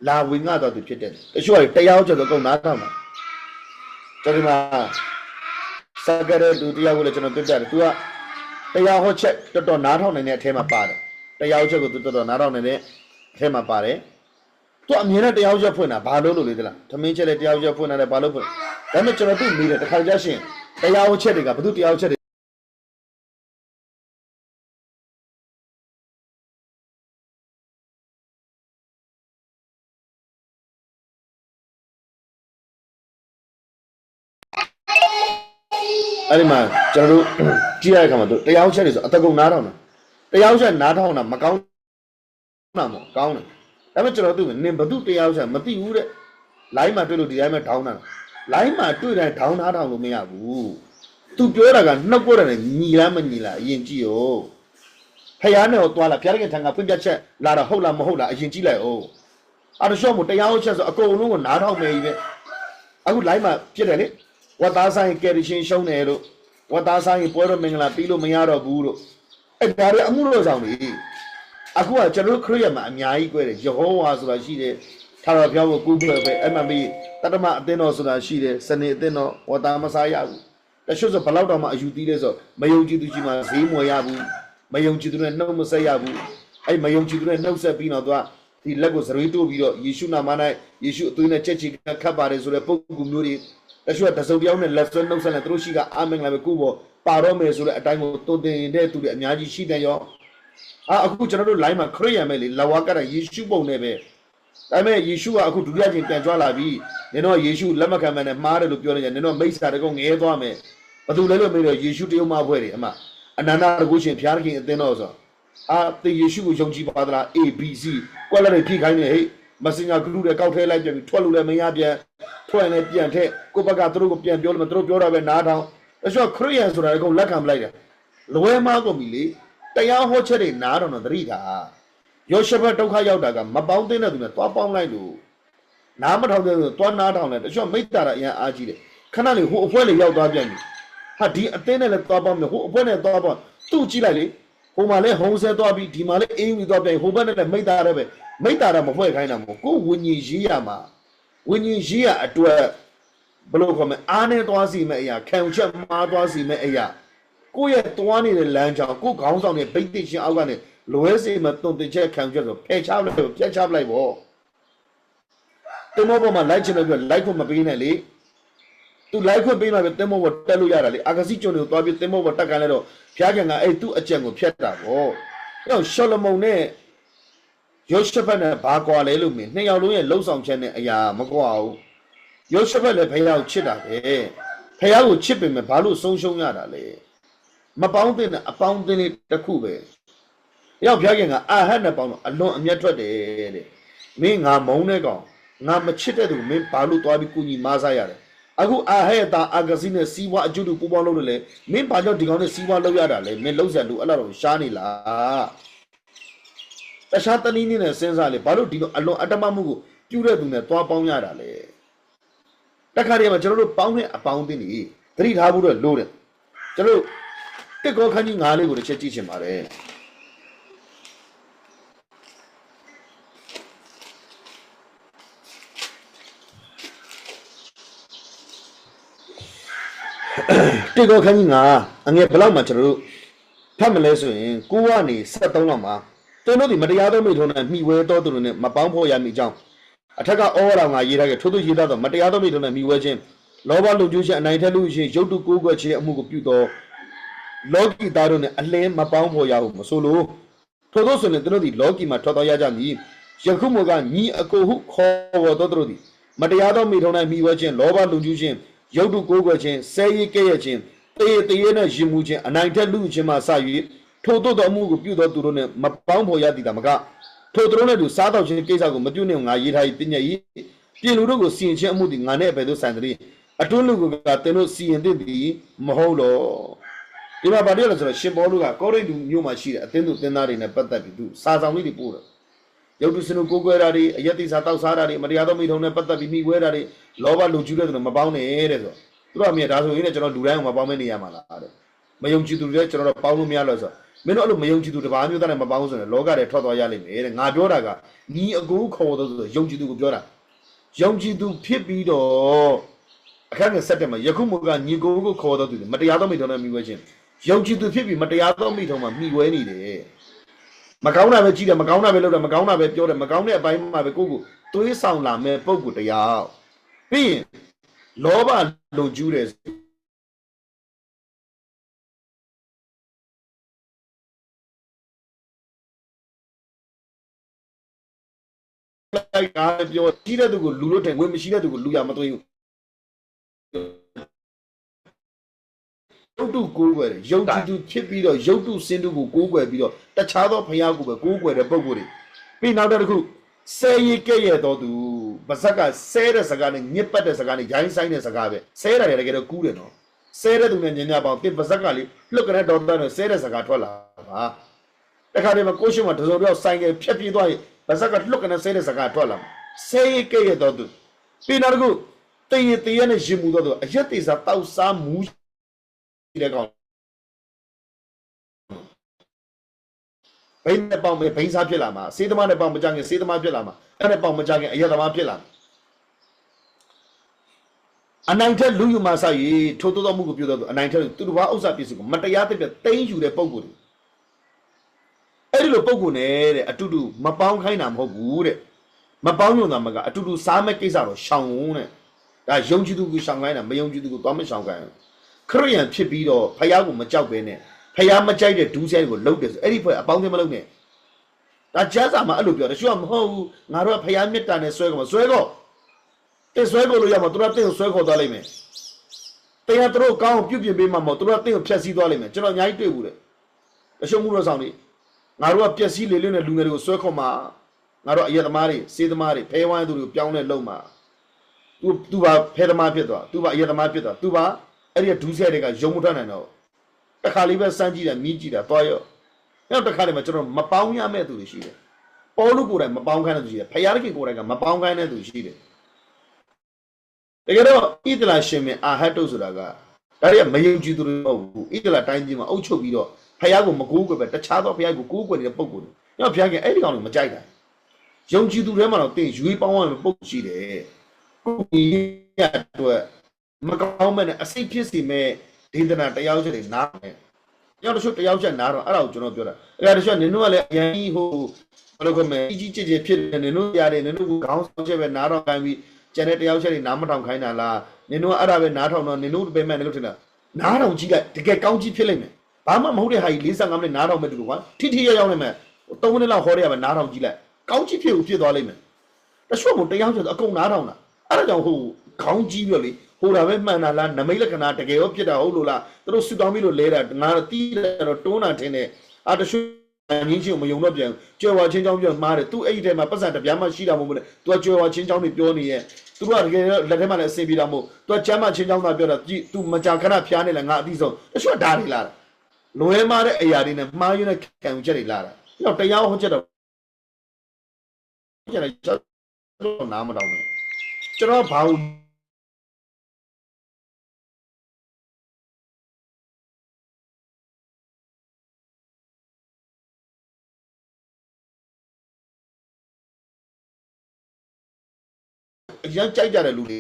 လာဝင်ငှတော့သူဖြစ်တယ်တချို့ကတရားချက်တော့ကုန်နားထောင်တာကျွန်တော်ဒီမှာစကားတဲ့သူတရားကိုလည်းကျွန်တော်ပြပြတယ်သူကတရားဟောချက်တော်တော်နားထောင်နိုင်တဲ့အထဲမှာပါတယ်တရားချက်ကိုသူတော်တော်နားထောင်နိုင်တဲ့အထဲမှာပါတယ်သူအမြင်နဲ့တရားချက်ဖွင့်တာဘာလို့လို့လေသလားသမင်းချက်လည်းတရားချက်ဖွင့်တာလည်းဘာလို့ဖွင့်ဒါပေမဲ့ကျွန်တော်သူ့မိတယ်တစ်ခါကြရှင် တရားဝချက်တွေကဘုသူတရားဝချက်တွေအဲ့ဒီမှာကျွန်တော်တို့ကြည့်ရတဲ့အခါမှာတရားဝချက်တွေဆိုအတကုံနားထောင်တာတရားဝချက်နားထောင်တာမကောင်းတာမကောင်းတယ်ဒါပေမဲ့ကျွန်တော်တို့နင်ဘသူတရားဝချက်မသိဘူးတဲ့လိုင်းမှာတွေ့လို့ဒီတိုင်းမှာဒေါင်းတာလိုင်းမှာတွေ့တိုင်းဒေါင်းနားထောင်လို့မရဘူးသူပြောတာကနှုတ်ပေါ်တယ်ညီလားမညီလားအရင်ကြည့်ရောဖယားနဲ့တော့သွားလာဖျားတဲ့ထံကဖွင့်ပြချက်လာတော့ဟုတ်လားမဟုတ်လားအရင်ကြည့်လိုက်အောင်အဲ့တော့ရှော့မို့တရားဝချက်ဆိုအကုန်လုံးကိုနားထောင်မယ်ကြီးပဲအခုလိုင်းမှာပြစ်တယ်လေဝတ်သားဆိုင်ကယ်ရီရှင်ရှုံးတယ်လို့ဝတ်သားဆိုင်ပွဲတော်မင်္ဂလာပြီးလို့မရတော့ဘူးလို့အဲ့ဒါတွေအမှုလို့ဆောင်နေအခုကကျွန်တော်ခရစ်ယာန်မှာအများကြီး꿰တယ်ယေဟောဝါဆိုတာရှိတယ်ထာဝရဘုရားကိုကူးပြောပဲအဲ့မှမေးတတ္တမအသင်းတော်ဆိုတာရှိတယ်စနေအသင်းတော်ဝတ်သားမစားရဘူးတချို့ဆိုဘလောက်တော့မှအယူသီးလဲဆိုမယုံကြည်သူကြီးမှဈေးမွေရဘူးမယုံကြည်သူနဲ့နှုတ်မဆက်ရဘူးအဲ့မယုံကြည်သူနဲ့နှုတ်ဆက်ပြီးတော့သူကဒီလက်ကိုစရွေးတိုးပြီးတော့ယေရှုနာမ၌ယေရှုအသွေးနဲ့ချက်ချီခတ်ပါတယ်ဆိုတဲ့ပုံကူမျိုးတွေတချို့ကတစုံတယောက်နဲ့လက်ဆွဲနှုတ်ဆက်နေသူတို့ရှိကအာမင်္ဂလာပဲကိုပေါ့ပါတော့မယ်ဆိုတဲ့အတိုင်းကိုတုံတင်တဲ့သူတွေအများကြီးရှိတယ်ရောအခုကျွန်တော်တို့ line မှာခရစ်ယာန်ပဲလေလဝါကတာယေရှုပုံနဲ့ပဲဒါပေမဲ့ယေရှုကအခုဒုတိယကျင့်ပြန်ကြွလာပြီနင်တို့ယေရှုလက်မခံမနဲ့မှားတယ်လို့ပြောနေကြနင်တို့မိစ္ဆာတကုန်းငဲသွားမယ်ဘာလို့လဲလို့မေးတော့ယေရှုတရုံမဖွဲ့တယ်အမအနန္တတကုရှင်ဖျားခင်အသင်းတော်ဆိုတေယေရှုကိုယုံကြည်ပါသလား ABC ကွက်လက်တွေဖြည့်ခိုင်းနေဟဲ့မစင်ညာဂလူတွေကောက်ထဲလိုက်ပြန်ပြီးထွက်လို့လည်းမရပြန်ထွက်ရင်လည်းပြန်ထက်ကိုဘက်ကသူတို့ကိုပြန်ပြောလို့မသူတို့ပြောတာပဲနားထောင်အဲ့ဆိုခရစ်ယာန်ဆိုတာအကုန်လက်ခံမလိုက်တယ်လွဲမားကုန်ပြီလေတရားဟောချက်တွေနားတော့သတိထားယောရှဖတ်ဒုက္ခရောက်တာကမပေါင်းသိတဲ့သူနဲ့သွားပေါင်းလိုက်လို့နားမထောင်တဲ့သူသွားနားထောင်တယ်တချို့မိတ္တာအရင်အားကြီးတယ်ခဏလေးဟိုအဖွဲလေးရောက်သွားပြန်ပြီဟာဒီအသင်းနဲ့လည်းသွားပေါင်းမယ်ဟိုအဖွဲနဲ့သွားပေါင်းသူ့ကြည့်လိုက်လေဟိုမှာလည်းဟုံးဆဲသွားပြီးဒီမှာလည်းအင်းပြီးသွားပြန်ဟိုဘက်နဲ့လည်းမိတ္တာလည်းပဲမိတ္တာတော့မဖွဲ့ခိုင်းတာမဟုတ်ကိုဝิญဉ်ရေးရမှာဝิญဉ်ရေးရအတွက်ဘလို့ခေါ်မလဲအားနဲ့သွားစီမဲ့အရာခံချက်မှားသွားစီမဲ့အရာကိုယ့်ရဲ့သွားနေတဲ့လမ်းကြောင်းကိုခေါင်းဆောင်တဲ့ဗိတ်တိရှင်အောက်ကနေလွဲစေမတုံတင်ချက်ခံချက်ဆိုဖယ်ချလိုက်ပြတ်ချလိုက်ပေါ့တင်မောပေါ်မှာလိုက်ချင်လို့ပြောလိုက်ခွင့်မပေးနဲ့လေသူလိုက်ခွင့်ပေးမှပဲတင်မောပေါ်တက်လို့ရတာလေအာဂစီကျွန်းတွေကိုသွားပြီးတင်မောပေါ်တက်ခိုင်းလိုက်တော့ဖျားခင်ကအဲ့သူ့အကြံကိုဖျက်တာပေါ့အဲ့တော့ရှောလမုန်နဲ့ယောရှဖတ်နဲ့ဘာကွာလဲလို့မင်းနှစ်ယောက်လုံးရဲ့လှုပ်ဆောင်ချက်နဲ့အရာမကွာဘူးယောရှဖတ်လည်းဖယားကိုချစ်တာပဲဖယားကိုချစ်ပေမဲ့ဘာလို့ဆုံးရှုံးရတာလဲမပေါင်းတဲ့အပေါင်းအသင်းလေးတစ်ခုပဲရောက်ဖျားခင်ကအာဟတ်နဲ့ပေါင်းတော့အလွန်အမျက်ထွက်တယ်တဲ့မင်းငါမုန်းတဲ့ကောင်ငါမချစ်တဲ့သူမင်းဘာလို့သွားပြီးကုညီမားစားရတယ်အခုအာဟဲ့တာအာဂစီနဲ့စီးပွားအကျိုးတူပူပေါင်းလုပ်လို့လေမင်းဘာကြောင့်ဒီကောင်နဲ့စီးပွားလုပ်ရတာလဲမင်းလှုပ်ဆက်လို့အဲ့လိုရှားနေလားတခြားတနည်းနည်းနဲ့စဉ်းစားလေဘာလို့ဒီလိုအလွန်အတ္တမမှုကိုပြုတဲ့သူနဲ့သွားပေါင်းရတာလဲတခါတည်းမှာကျွန်တော်တို့ပေါင်းတဲ့အပေါင်းအသင်းတွေသတိထားဖို့တော့လိုတယ်ကျွန်တော်တက်ကောခန်းကြီး9လေးကိုတစ်ချက်ကြည့်ချင်ပါတယ်တက်ကောခန်းကြီး9အငယ်ဘယ်လောက်မှကျွန်တော်တို့ဖတ်မလဲဆိုရင်9ကနေ73လောက်မှာသူတို့ဒီမတရားသောမိထုံးနဲ့မိဝဲတော်သူတို့နဲ့မပေါင်းဖို့ရမိကြောင်းအထက်ကဩဝါဒငါရေးထားခဲ့ထို့သူရေးထားသောမတရားသောမိထုံးနဲ့မိဝဲခြင်းလောဘလူကျူးခြင်းအနိုင်ထက်လူခြင်းရုပ်တုကိုးကွယ်ခြင်းအမှုကိုပြုသောလောကီသားတို့နဲ့အလင်းမပေါင်းဖို့ရဘူးမဆိုလို့ထို့သောဆိုရင်သူတို့ဒီလောကီမှာထွက်တော်ရကြမည်ယခုမှကညီအကိုဟုခေါ်တော်သူတို့ဒီမတရားသောမိထုံးနဲ့မိဝဲခြင်းလောဘလူကျူးခြင်းရုပ်တုကိုးကွယ်ခြင်းဆဲရေးကဲ့ရဲ့ခြင်းတေးသေးနဲ့ရင်မှုခြင်းအနိုင်ထက်လူခြင်းမှစ၍ထို့သောအမှုကိုပြုသောသူတို့နဲ့မပေါင်းဖို့ရသည်တာမကထို့သူတို့နဲ့သူစားတော့ခြင်းကိစ္စကိုမပြုနဲ့ငါရေးထား၏ပညာ၏ပြင်လူတို့ကိုစီရင်ခြင်းအမှုသည်ငါနဲ့ပဲသို့ဆိုင်သည်အတွင်းလူကတင်တို့စီရင်သင့်သည်မဟုတ်တော့ဒီမှာဗာတယ်လို့ဆိုတော့ရှင်ဘောလူကကောရိန္သုမြို့မှာရှိတဲ့အသင်းသူသင်သားတွေနဲ့ပတ်သက်ပြီးသူစာဆောင်လေးတွေပို့တယ်ရုပ်တုစနုကိုးကွယ်တာတွေအယက်တိစာတောက်စားတာတွေမတရားသောမိထုံနဲ့ပတ်သက်ပြီးမိဝဲတာတွေလောဘလူကျူးတဲ့သူတို့မပေါင်းနဲ့တဲ့ဆိုသူတို့အမြဲဒါဆိုရင်လည်းကျွန်တော်လူတိုင်းကိုမပေါင်းမဲနေရမှာလားတဲ့မယုံကြည်သူတွေကျွန်တော်တို့ပေါင်းလို့မရလို့ဆိုမင်းတို့အဲ့လိုမယုံကြည်သူတပါးမျိုးသားနဲ့မပေါင်းဆိုရင်လောကထဲထွက်သွားရလိမ့်မယ်တဲ့ငါပြောတာကညီအကိုခေါ်တော့ဆိုယုံကြည်သူကိုပြောတာယုံကြည်သူဖြစ်ပြီးတော့အခန်းငယ်7မှာယခုမှကညီကိုကိုခေါ်တော့သူမတရားသောမိထုံနဲ့မိဝဲခြင်းယုံကြည်သူဖြစ်ပြီးမတရားသောမိထုံမှာမိဝဲနေတယ်မကောင်းတာပဲကြည့်တယ်မကောင်းတာပဲလုပ်တယ်မကောင်းတာပဲပြောတယ်မကောင်းတဲ့အပိုင်းမှာပဲကိုကိုသွေးဆောင်လာမဲ့ပုံကိုတရားပြီးရင်လောဘလုံကျူးတယ် ကားပြောကြီးတဲ့သူကိုလူလို့တယ်ငွေမရှိတဲ့သူကိုလူရမသွင်းဘူးရုပ်တုကိုးကွယ်တယ်ရုပ်တုဖြစ်ပြီးတော့ရုပ်တုစင်တုကိုကိုးကွယ်ပြီးတော့တခြားသောဘုရားကိုပဲကိုးကွယ်တဲ့ပုံကိုယ်တွေပြီးနောက်တစ်ခုဆဲရီကဲ့ရဲ့တော်သူဗဇက်ကဆဲတဲ့စကားနဲ့ညစ်ပတ်တဲ့စကားနဲ့ရိုင်းဆိုင်တဲ့စကားပဲဆဲရတယ်တကယ်တော့ကူးတယ်နော်ဆဲတဲ့သူနဲ့ညညပေါင်းတင်ဗဇက်ကလေလွတ်ကြတဲ့တော်သားနဲ့ဆဲတဲ့စကားထွက်လာပါတခါတည်းမှာကိုရှိမှတစုံပြောဆိုင်ကဖြတ်ပြေးသွားရင်ဗဇက်ကလွတ်ကြတဲ့ဆဲတဲ့စကားထွက်လာဆဲရီကဲ့ရဲ့တော်သူပြီးနောက်တစ်ခုတည်ရနဲ့ရင်မှုတော်သူအရက်တေစာတောက်စားမူးတဲ့ကောင်ဘိန်းနဲ့ပေါင်းဘိန်းစားဖြစ်လာမှာစေးသမားနဲ့ပေါင်းမကြခင်စေးသမားဖြစ်လာမှာအဲ့နဲ့ပေါင်းမကြခင်အရက်သမားဖြစ်လာအနိုင်ထက်လူယူမှာစရည်ထိုးသောမှုကိုပြုတော်သူအနိုင်ထက်သူတစ်ပါးဥစ္စာပစ္စည်းကိုမတရားတဲ့ပြတိမ့်ယူတဲ့ပုံကိုယ်အဲ့ဒီလိုပုံကိုယ်နဲ့တဲ့အတူတူမပေါင်းခိုင်းတာမဟုတ်ဘူးတဲ့မပေါင်းလို့သာမကအတူတူစားမဲ့ကိစ္စတော့ရှောင်တဲ့ဒါယုံကြည်သူကိုရှောင်ခိုင်းတာမယုံကြည်သူကိုသွားမရှောင်ခိုင်းခရိယန်ဖြစ်ပြီးတော့ဖယားကိုမကြောက်ပဲနဲ့ဖယားမကြိုက်တဲ့ဒူးဆဲကိုလှုပ်တယ်ဆိုအဲ့ဒီဖွဲ့အပေါင်းအမလုပ်နဲ့ဒါကျမ်းစာမှာအဲ့လိုပြောတယ်ရှင်ကမဟုတ်ဘူးငါတို့ကဖယားမြတ်တာနဲ့ဆွဲကောဆွဲကောတဲ့ဆွဲကောလို့ရမှာသူတို့တင်းကိုဆွဲခေါ်သွားလိမ့်မယ်တရားသူတို့ကောင်းပြုတ်ပြပေးမှာမဟုတ်သူတို့တင်းကိုဖျက်ဆီးသွားလိမ့်မယ်ကျွန်တော်အများကြီးတွေ့ဘူးတဲ့အရှုံးမှုတော့ဆောင်နေငါတို့ကပျက်စီးလေလွင့်တဲ့လူငယ်တွေကိုဆွဲခေါ်မှာငါတို့အရက်သမားတွေစေးသမားတွေဖဲဝိုင်းသူတွေကိုပြောင်းလဲလုံမှာသူပါဖဲသမားဖြစ်သွားသူပါအရက်သမားဖြစ်သွားသူပါအဲ့ဒီဒူးဆဲတွေကယုံမထွက်နိုင်တော့တခါလေးပဲစမ်းကြည့်တယ်မြည်ကြည့်တာသွားရောနောက်တစ်ခါတည်းမှာကျွန်တော်မပေါင်းရမဲ့သူတွေရှိတယ်ပေါ်လို့ကိုယ်တိုင်မပေါင်းခိုင်းတဲ့သူရှိတယ်ဖယားတခင်ကိုယ်တိုင်ကမပေါင်းခိုင်းတဲ့သူရှိတယ်တကယ်တော့ဣသလာရှင်မင်းအာဟတ်တုဆိုတာကဒါတွေကမယုံကြည်သူတွေမဟုတ်ဘူးဣသလာတိုင်းပြည်မှာအုပ်ချုပ်ပြီးတော့ဖယားကိုမကိုးကွယ်ပဲတခြားသောဖယားကိုကိုးကွယ်နေတဲ့ပုံကိုယ်တွေညောဖယားကအဲ့ဒီကောင်တွေမကြိုက်တာယုံကြည်သူတွေမှာတော့တင်ရွေးပေါင်းရမယ့်ပုံရှိတယ်ကိုကြီးရအတွက်မကောင်းမဲ့နဲ့အစိတ်ဖြစ်စီမဲ့ဒေသနာတရားချက်တွေနားမယ်။ရောက်တချို့တရားချက်နားတော့အဲ့ဒါကိုကျွန်တော်ပြောတာ။အဲ့ဒါတချို့နင်တို့ကလည်းအရင်ဟိုဘယ်လိုကမဲကြီးကြီးကျယ်ကျယ်ဖြစ်နေနင်တို့ရတယ်နင်တို့ကခေါင်းဆောင်ချက်ပဲနားတော့ခိုင်းပြီးကျန်တဲ့တရားချက်တွေနားမထောင်ခိုင်းတာလား။နင်တို့ကအဲ့ဒါပဲနားထောင်တော့နင်တို့ပဲမဲ့နင်တို့ထင်တာနားထောင်ကြည့်လိုက်တကယ်ကောင်းကြီးဖြစ်လိမ့်မယ်။ဘာမှမဟုတ်တဲ့ဟာကြီး45မိနစ်နားထောင်မဲ့တူကွာ။ထိထိရောက်နေမယ်။3မိနစ်လောက်ဟောရရမယ်နားထောင်ကြည့်လိုက်။ကောင်းကြီးဖြစ်သွားလိမ့်မယ်။တချို့ကတရားချက်အကုန်နားထောင်တာ။အဲ့ဒါကြောင့်ဟိုခေါင်းကြီးပြီးတော့လေဟိုတာပဲမှန်တာလားနမိတ်လက္ခဏာတကယ်ရောဖြစ်တာဟုတ်လို့လားသူတို့ဆူတောင်းပြီးလို့လဲတာငါတီးတယ်တော့တွန်းတာထင်းတယ်အာတချို့ငင်းချင်းမယုံတော့ပြန်ကြွယ်ဝချင်းချောင်းပြောမှားတယ်သူအဲ့ဒီထဲမှာပတ်စံတပြားမှရှိတာမဟုတ်ဘူးလေသူကကြွယ်ဝချင်းချောင်းတွေပြောနေရဲ့သူကတကယ်လက်ထဲမှာလည်းအစင်ပြေတာမဟုတ်သူကကျမ်းမချင်းချောင်းသာပြောတာသူမကြာခဏဖျားနေလားငါအသိဆုံးတချို့ဓာတ်တွေလာတာလွယ်မာတဲ့အရာတွေနဲ့မှားရင်းနဲ့ခံယူချက်တွေလာတာနောက်တရားဟောချက်တော့ကျွန်တော်နားမတောင်းဘူးကျွန်တော်ဘာလို့အရင်ကြိုက်ကြတဲ့လူတွေ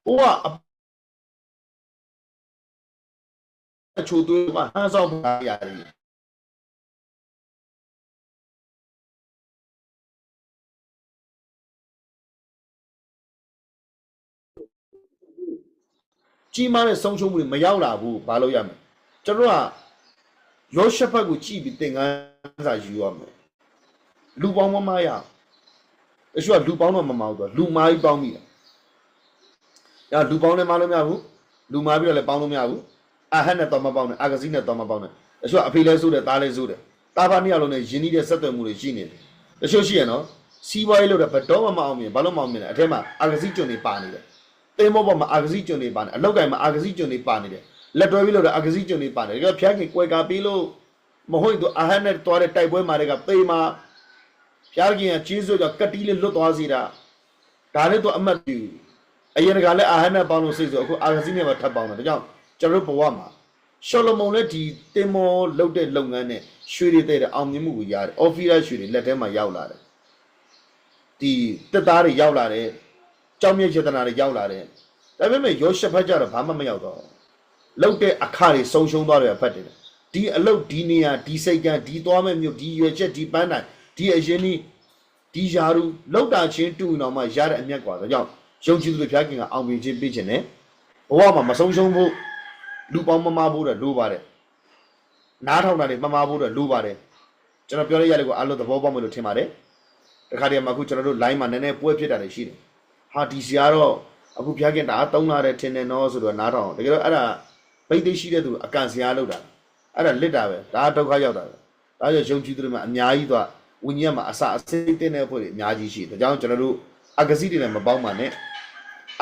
ဟိုကအချို့တွေမှာဟန်ဆောင်ပါရတယ်ကြီးမားတဲ့ဆုံးရှုံးမှုတွေမရောက်လာဘူးဘာလို့ရမလဲကျွန်တော်ကရောရှက်ဖက်ကိုကြည့်ပြီးသင်ခန်းစာယူရမယ်လူပေါင်းမမရအရှုကလူပေါင်းတော့မမဟုတ်တော့လူမားကြီးပေါင်းမိတယ်။လူပေါင်းလည်းမလို့မရဘူးလူမားပြီးတော့လည်းပေါင်းလို့မရဘူးအာဟတ်နဲ့တော့မပေါင်းနဲ့အာဂစီနဲ့တော့မပေါင်းနဲ့အရှုကအဖေလဲဆိုးတယ်သားလဲဆိုးတယ်တာဖာနှစ်ယောက်လုံးနဲ့ယဉ်နီးတဲ့ဆက်သွယ်မှုတွေရှိနေတယ်တချို့ရှိရနော်စီးပွားရေးလုပ်တဲ့ဘတော်မအောင်မြင်ဘာလို့မအောင်မြင်လဲအထက်မှာအာဂစီကျွန်းတွေပါနေတယ်သင်္ဘောပေါ်မှာအာဂစီကျွန်းတွေပါနေအလောက်ကင်မှာအာဂစီကျွန်းတွေပါနေတယ်လက်တွဲပြီးလို့အာဂစီကျွန်းတွေပါနေတယ်ဒါကဖျားခင်ကွယ်ကာပြီးလို့မဟုတ်သူအာဟတ်နဲ့တွားတဲ့တိုက်ပွဲမှာတွေကသေမှာဖျားခင်ကကျေးဇူးကြောင့်ကတိလေးလွတ်သွားစေတာဒါလည်းသူအမှတ်ပြုအရင်ကလည်းအာဟတ်နဲ့ပေါင်းလို့စိတ်ဆိုအခုအာဂစီနဲ့ပဲထပ်ပေါင်းတယ်ဒါကြောင့်ကျွန်တော်တို့ဘဝမှာရှောလမုန်လည်းဒီတင်မောလုပ်တဲ့လုပ်ငန်းနဲ့ရွှေတွေတဲ့အောင်မြင်မှုကိုရတယ်အော်ဖီယာရွှေတွေလက်ထဲမှာရောက်လာတယ်ဒီတက်သားတွေရောက်လာတယ်ကြောင်မြတ်ចេတနာတွေရောက်လာတယ်ဒါပေမဲ့ရောရှက်ဖက်ကြတော့ဘာမှမရောက်တော့လောက်တဲ့အခါတွေဆုံးရှုံးသွားတယ်ဖက်တယ်ဒီအလုတ်ဒီနေရာဒီစိတ်ကံဒီသွားမဲ့မြို့ဒီရွယ်ချက်ဒီပန်းတိုင်ဒီအရင်ဒီယာရူလောက်တာချင်းတူအောင်မှရတဲ့အမျက်กว่าဒါကြောင့်ယုံကြည်သူတွေဖျားခင်ကအောင်မြင်ခြင်းပေးခြင်းနဲ့ဘဝမှာမဆုံးရှုံးဖို့လူပေါင်းမမဖို့တဲ့လိုပါတယ်နားထောင်တာတွေမမဖို့တဲ့လိုပါတယ်ကျွန်တော်ပြောရရလေကိုအားလုံးသဘောပေါက်မယ်လို့ထင်ပါတယ်တ တခါတည်းမှာအခုကျွန်တော်တို့ line မှာနည်းနည်းပွဲဖြစ်တာတွေရှိတယ်ဟာဒီစီကတော့အခုဖျားခင်ဒါသုံးလာတဲ့ထင်တယ်နော်ဆိုတော့နားထောင်တကယ်တော့အဲ့ဒါဘိတ်သိရှိတဲ့သူအကန်စရာလောက်တာအဲ့ဒါလစ်တာပဲဒါဒုက္ခရောက်တာပဲဒါကြောင့်ယုံကြည်သူတွေမှာအများကြီးသွားဝိညာဉ်မှာအစအစိတ်တဲ့အဖွဲ့တွေအများကြီးရှိတယ်ဒါကြောင့်ကျွန်တော်တို့အဂစီတွေနဲ့မပေါင်းပါနဲ့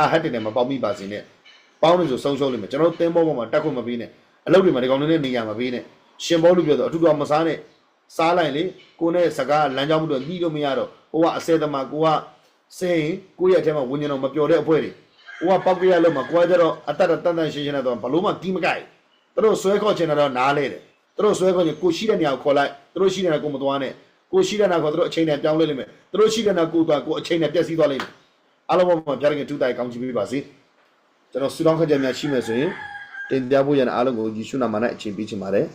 အဟတ်တွေနဲ့မပေါင်းမိပါစေနဲ့ပေါင်းလို့ဆိုဆုံးရှုံးလိမ့်မယ်ကျွန်တော်တို့သင်းဘောပေါ်မှာတက်ခွင့်မပေးနဲ့အလုပ်တွေမှာဒီကောင်တွေနဲ့နေရမပေးနဲ့ရှင်ဘောလို့ပြောတော့အထူးတော့မစားနဲ့စားလိုက်လေကိုနဲ့စကားလမ်းကြောင်းမှုတော့ညှိလို့မရတော့ဟိုကအစဲသမားကိုကစိတ်ကိုရဲ့အထက်မှာဝิญဉ်တော်မပျော်တဲ့အဖွဲ့တွေဟိုကပောက်ကြရလို့မှာကိုကကျတော့အတ္တတန်တန်ရှင်းရှင်းနဲ့တော့ဘလို့မှတီးမကြိုက်သူတို့ဆွဲခေါ်ချင်တော့နားလဲတယ်သူတို့ဆွဲခေါ်ချင်ကိုရှိတဲ့နေရာကိုခေါ်လိုက်သူတို့ရှိတဲ့နေရာကိုမသွားနဲ့ကိုရှိတဲ့နေရာကိုသူတို့အချိန်နဲ့ပြောင်းလဲလိမ့်မယ်သူတို့ရှိတဲ့နေရာကိုသွားကိုအချိန်နဲ့ပြည့်စည်သွားလိမ့်မယ်အားလုံးပေါ်မှာပြရခင်ထူတိုင်ကောင်းချီးပေးပါစေကျွန်တော်ဆူတောင်းခကြများရှိမယ်ဆိုရင်တင်ပြဖို့ရတဲ့အားလုံးကိုယေရှုနာမနဲ့အချိန်ပေးချင်ပါတယ်